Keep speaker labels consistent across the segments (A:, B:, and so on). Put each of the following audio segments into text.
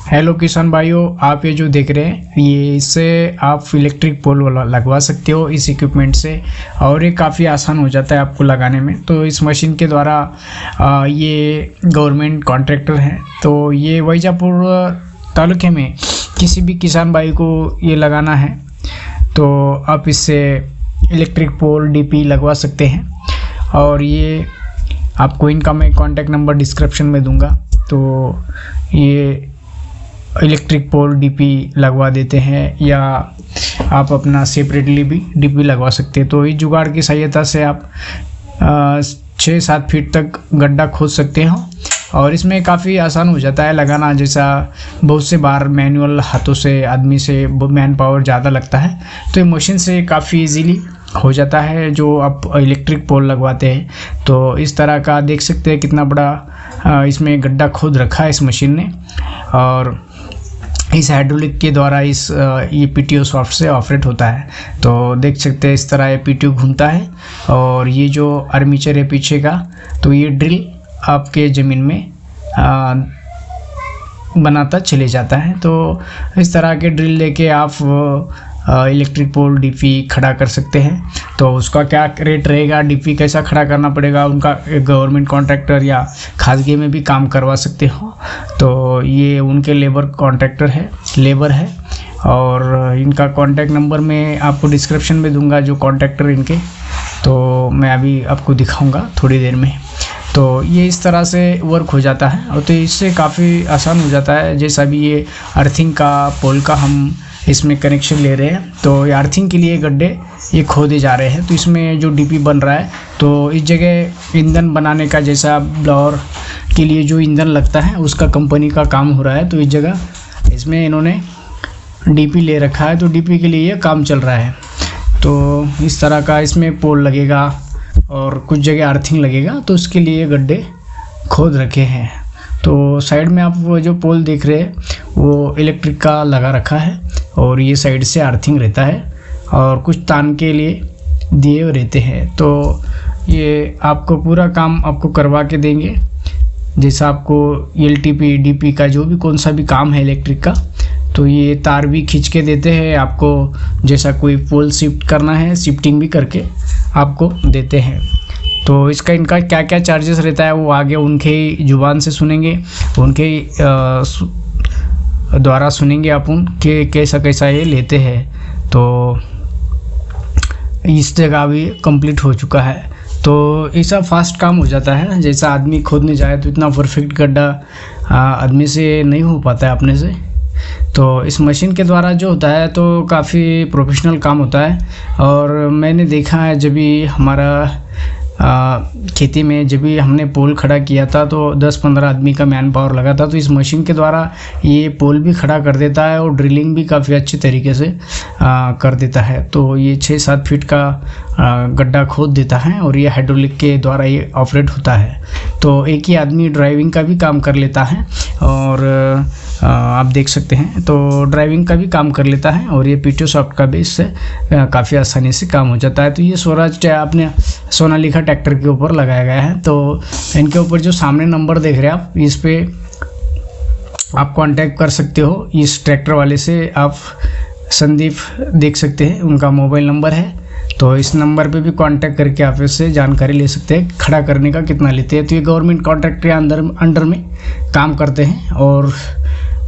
A: Hello किसान भाइयों, आप ये जो देख रहे हैं ये इससे आप इलेक्ट्रिक पोल वाला लगवा सकते हो इस इक्विपमेंट से। और ये काफ़ी आसान हो जाता है आपको लगाने में। तो इस मशीन के द्वारा ये गवर्नमेंट कॉन्ट्रैक्टर हैं, तो ये वैजापुर तालुके में किसी भी किसान भाई को ये लगाना है तो आप इससे इलेक्ट्रिक पोल डीपी लगवा सकते हैं। और ये आपको इनका मैं कॉन्टैक्ट नंबर डिस्क्रिप्शन में दूंगा। तो ये इलेक्ट्रिक पोल डीपी लगवा देते हैं या आप अपना सेपरेटली भी डीपी लगवा सकते हैं। तो इस जुगाड़ की सहायता से आप 6-7 फीट तक गड्ढा खोद सकते हो और इसमें काफ़ी आसान हो जाता है लगाना। जैसा बहुत से बार मैनुअल हाथों से आदमी से मैन पावर ज़्यादा लगता है, तो ये मशीन से काफ़ी इजीली हो जाता है जो आप इलेक्ट्रिक पोल लगवाते हैं। तो इस तरह का देख सकते हैं कितना बड़ा इसमें गड्ढा खोद रखा है इस मशीन ने। और इस हाइड्रोलिक के द्वारा ये पीटीओ सॉफ्ट से ऑपरेट होता है। तो देख सकते हैं इस तरह ये पीटीओ घूमता है और ये जो आर्मीचर है पीछे का, तो ये ड्रिल आपके ज़मीन में बनाता चले जाता है। तो इस तरह के ड्रिल लेके आप इलेक्ट्रिक पोल डीपी खड़ा कर सकते हैं। तो उसका क्या रेट रहेगा, डीपी कैसा खड़ा करना पड़ेगा, उनका गवर्नमेंट कॉन्ट्रैक्टर या खासगी में भी काम करवा सकते हो। तो ये उनके लेबर है और इनका कॉन्टैक्ट नंबर मैं आपको डिस्क्रिप्शन में दूंगा, जो कॉन्ट्रैक्टर इनके, तो मैं अभी आपको दिखाऊंगा थोड़ी देर में। तो ये इस तरह से वर्क हो जाता है और तो इससे काफ़ी आसान हो जाता है। जैसा भी ये अर्थिंग का पोल का हम इसमें कनेक्शन ले रहे हैं, तो ये अर्थिंग के लिए गड्ढे ये खोदे जा रहे हैं। तो इसमें जो डीपी बन रहा है, तो इस जगह ईंधन बनाने का, जैसा ब्लोअर के लिए जो ईंधन लगता है उसका कंपनी का काम हो रहा है। तो इस जगह इसमें इन्होंने डीपी ले रखा है, तो डीपी के लिए ये काम चल रहा है। तो इस तरह का इसमें पोल लगेगा और कुछ जगह अर्थिंग लगेगा, तो उसके लिए गड्ढे खोद रखे हैं। तो साइड में आप वो जो पोल देख रहे हैं वो इलेक्ट्रिक का लगा रखा है और ये साइड से अर्थिंग रहता है और कुछ तान के लिए दिए रहते हैं। तो ये आपको पूरा काम आपको करवा के देंगे, जैसा आपको एलटीपी डीपी का जो भी कौन सा भी काम है इलेक्ट्रिक का, तो ये तार भी खींच के देते हैं आपको। जैसा कोई पोल शिफ्ट करना है, शिफ्टिंग भी करके आपको देते हैं। तो इनका क्या क्या चार्जेस रहता है वो आगे उनके ही जुबान से सुनेंगे, उनके द्वारा सुनेंगे अपन कि कैसा ये लेते हैं। तो इस जगह भी कंप्लीट हो चुका है। तो ऐसा फास्ट काम हो जाता है। जैसा आदमी खोदने जाए तो इतना परफेक्ट गड्ढा आदमी से नहीं हो पाता है अपने से। तो इस मशीन के द्वारा जो होता है तो काफ़ी प्रोफेशनल काम होता है। और मैंने देखा है जब भी हमारा खेती में जब भी हमने पोल खड़ा किया था तो 10-15 आदमी का मैन पावर लगा था। तो इस मशीन के द्वारा ये पोल भी खड़ा कर देता है और ड्रिलिंग भी काफ़ी अच्छे तरीके से कर देता है। तो ये 6-7 फीट का गड्ढा खोद देता है और ये हाइड्रोलिक के द्वारा ये ऑपरेट होता है। तो एक ही आदमी ड्राइविंग का भी काम कर लेता है और आप देख सकते हैं, तो ड्राइविंग का भी काम कर लेता है और ये पीटीओ सॉफ्ट का भी इससे काफ़ी आसानी से काम हो जाता है। तो ये स्वराज आपने सोनालिका ट्रैक्टर के ऊपर लगाया गया है। तो इनके ऊपर जो सामने नंबर देख रहे हैं आप, इस पे आप कांटेक्ट कर सकते हो। इस ट्रैक्टर वाले से आप संदीप देख सकते हैं, उनका मोबाइल नंबर है। तो इस नंबर पे भी कांटेक्ट करके आप इससे जानकारी ले सकते हैं खड़ा करने का कितना लेते हैं। तो ये गवर्नमेंट कॉन्ट्रैक्ट के अंडर में काम करते हैं और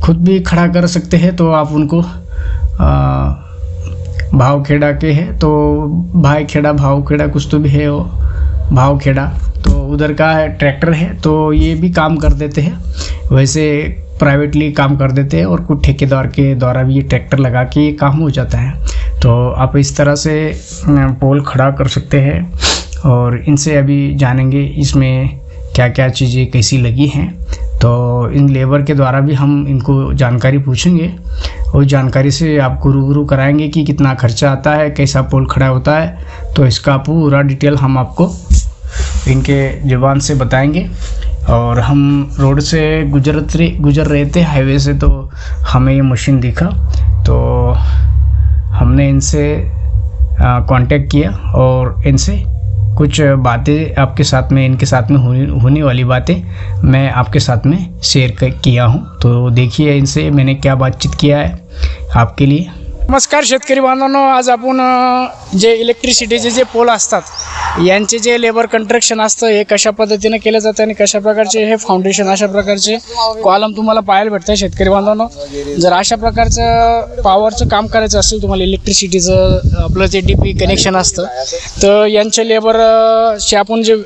A: खुद भी खड़ा कर सकते हैं। तो आप उनको भावखेड़ा के है, तो भावखेड़ा कुछ तो भी है, वो भावखेड़ा, तो उधर का ट्रैक्टर है। तो ये भी काम कर देते हैं, वैसे प्राइवेटली काम कर देते हैं और कुछ ठेकेदार के द्वारा भी ये ट्रैक्टर लगा के ये काम हो जाता है। तो आप इस तरह से पोल खड़ा कर सकते हैं और इनसे अभी जानेंगे इसमें क्या क्या चीज़ें कैसी लगी हैं। तो इन लेबर के द्वारा भी हम इनको जानकारी पूछेंगे और जानकारी से आपको रूबरू कराएंगे कि कितना खर्चा आता है, कैसा पोल खड़ा होता है। तो इसका पूरा डिटेल हम आपको इनके ज़ुबान से बताएंगे। और हम रोड से गुजर रहे थे हाईवे से, तो हमें ये मशीन दिखा, तो हमने इनसे कांटेक्ट किया और इनसे कुछ बातें आपके साथ में, इनके साथ में होने वाली बातें मैं आपके साथ में शेयर किया हूँ। तो देखिए इनसे मैंने क्या बातचीत किया है आपके लिए। नमस्कार शेतकरी बांधवांनो, आज आपण जे इलेक्ट्रिसिटीचे जे पोल असतात यांचे जे लेबर कंस्ट्रक्शन असतं हे कशा पद्धतीने केलं जातं आणि कशा प्रकारचे हे फाउंडेशन, अशा प्रकारचे कॉलम तुम्हाला पाहायला भेटतं शेतकरी बांधवांनो। जर अशा प्रकारचं पॉवरचं काम करायचं असेल तुम्हाला, इलेक्ट्रिसिटीचं आपलं जे डीपी कनेक्शन असतं, तर यांचे लेबरचे आपण जे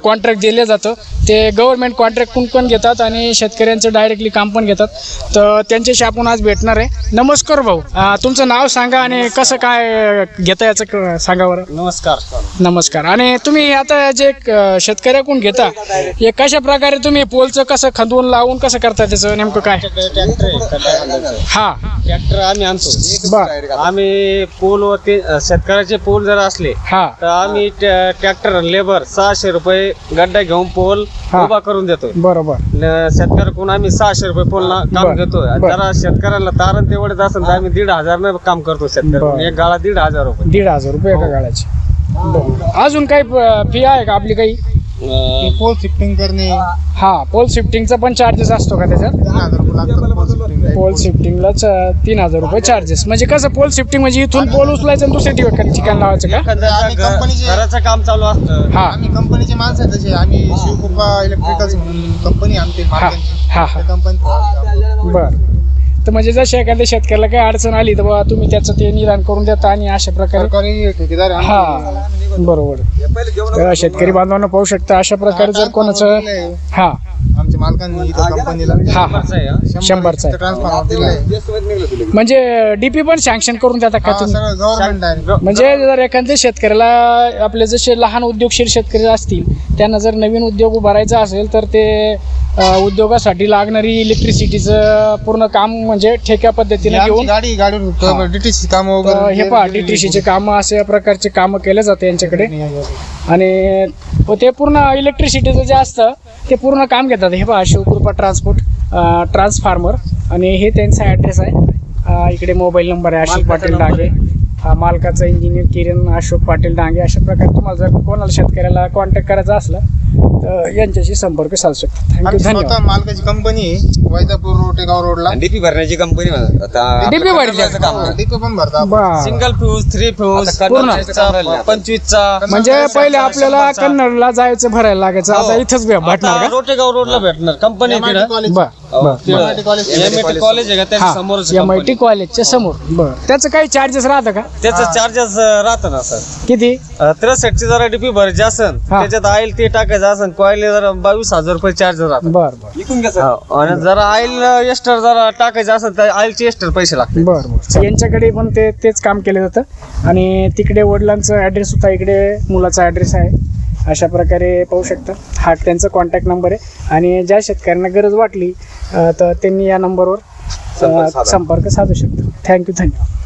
A: कॉन्ट्रॅक्ट दिले जातं ते गव्हर्नमेंट कॉन्ट्रॅक्ट कोण घेतात आणि शेतकऱ्यांचं डायरेक्टली काम पण घेतात। तर त्यांच्याशी आपण आज भेटणार आहे। नमस्कार भाऊ, तुमचं नाव सांगा आणि कसं काय घेता याचं सांगा बरं। नमस्कार। आणि तुम्ही आता जे शेतकऱ्याकडून घेता हे कशा प्रकारे तुम्ही पोलचं कसं खंदून लावून कसं करता, त्याचं नेमकं काय? हा,
B: ट्रॅक्टर आम्ही आणतो।
A: बर,
B: आम्ही पोलवरती शेतकऱ्याचे पोल जर असले
A: हा
B: तर आम्ही ट्रॅक्टर लेबर 600 रुपये गड्डा घेऊन पोल उभा करून देतो।
A: बरोबर।
B: शेतकऱ्याकडून आम्ही 600 रुपये पोल काम घेतो। जरा शेतकऱ्याला तारण तेवढेच असेल तर आम्ही 1,500 न काम करतो शेतकऱ्याकडून। एक गाळा 1,500 रुपये।
A: 1,500 रुपये एका गाळ्याची। अजून काही फी आहे का आपली काही?
C: पोल शिफ्टिंग करणे,
A: हा, पोल शिफ्टिंगचा पण चार्जेस असतो का त्याच्यात?
C: 3,000 रुपये लागतात पोल शिफ्टिंग।
A: पोल शिफ्टिंगलाच 3,000 रुपये चार्जेस। म्हणजे कसं पोल शिफ्टिंग म्हणजे इथून पोल उचलायचं आणि दुसऱ्या ठिकाणी लावायचं का?
C: आम्ही कंपनीचे
B: घराचं काम चालू असतं।
A: हा,
C: आम्ही कंपनीचे माणसं आहे तसे। आम्ही शिवकृपा इलेक्ट्रिकल्स म्हणून कंपनी आमची मालकांची,
A: हा हा,
C: त्या कंपनीत
A: बर। तर म्हणजे जशी एखाद्या शेतकऱ्याला काही अडचण आली तर बाबा तुम्ही त्याचं ते निदान करून देता आणि अशा प्रकारे।
C: सरकारी ठेकेदार आहे
A: हा, बरोबर। तर शेतकरी बांधवांना पाहू शकता अशा प्रकारे जर कोणाचं, हा,
C: आमच्या मालकांनी इथं कंपनीला
A: हा हा, 100चा आहे।
C: ट्रान्सफॉर्मर दिलंय।
A: म्हणजे डीपी पण सँक्शन करून देता का तुम्ही?
C: सगळं गव्हर्नमेंट आहे।
A: म्हणजे जर एखाद्या शेतकऱ्याला, आपले जसे लहान उद्योगशील शेतकरी असतील त्यांना जर नवीन उद्योग उभारायचा असेल तर ते उद्योगासाठी लागणारी इलेक्ट्रिसिटीचं पूर्ण काम म्हणजे ठेक्या पद्धतीने घेऊन
C: गाडीवर डीटीसी काम वगैरे
A: हे पहा, डीटीसीचे कामं अशा प्रकारचे कामं केले जाते यांच्याकडे। आणि ते पूर्ण इलेक्ट्रिसिटीचं जे असतं ते पूर्ण काम घेतात। हे पहा, शिवकृपा ट्रान्सफॉर्मर, आणि हे त्यांचा ॲड्रेस आहे। इकडे मोबाईल नंबर आहे अशोक पाटील डांगे, हा मालकाचा इंजिनियर किरण अशोक पाटील डांगे। अशा प्रकारे तुम्हाला जर कोणाला शेतकऱ्याला कॉन्टॅक्ट करायचा असला तर यांच्याशी संपर्क साधू शकतात। थँक्यू, धन्यवाद।
C: मालकाची कंपनी आहे वैजापूर रोड, टेगाव रोडला।
B: डीपी भरण्याची कंपनी
A: डीपी भरण्याचं
B: काम
C: डीपी पण भरता।
A: बरं।
B: सिंगल फ्यूज, 3 फ्यूज, 25चा।
A: म्हणजे पहिले आपल्याला कन्नडला जायचं भरायला लागायचं, आता इथंच भेटणार का?
B: रोटेगाव रोडला भेटणार कंपनी।
C: कॉलेज
B: कॉलेज आहे का त्याच्या समोरच?
A: MIT कॉलेजच्या समोर। बरं, त्याचं काही चार्जेस राहतं का?
B: त्याचं चार्जेस राहतं ना सर।
A: किती?
B: 63 ची जरा डीपी भरायची असेल त्याच्यात ऑइल ते टाकायचं असेल, कॉइल जरा 22,000 रुपये चार्ज राहतात।
A: बरं बरं।
B: आणि जरा ऑइल एस्टर जरा टाकायचं असेल तर ऑइलचे एस्टर पैसे लागतात।
A: बरं बरं। यांच्याकडे पण तेच काम केलं जातं। आणि तिकडे वडिलांचं ॲड्रेस होता, इकडे मुलाचा ॲड्रेस आहे। अशा प्रकारे पाहू शकता, हा त्यांचा कॉन्टॅक्ट नंबर आहे। आणि ज्या शेतकऱ्यांना गरज वाटली तर त्यांनी या नंबरवर संपर्क साधू शकता। थँक्यू, धन्यवाद।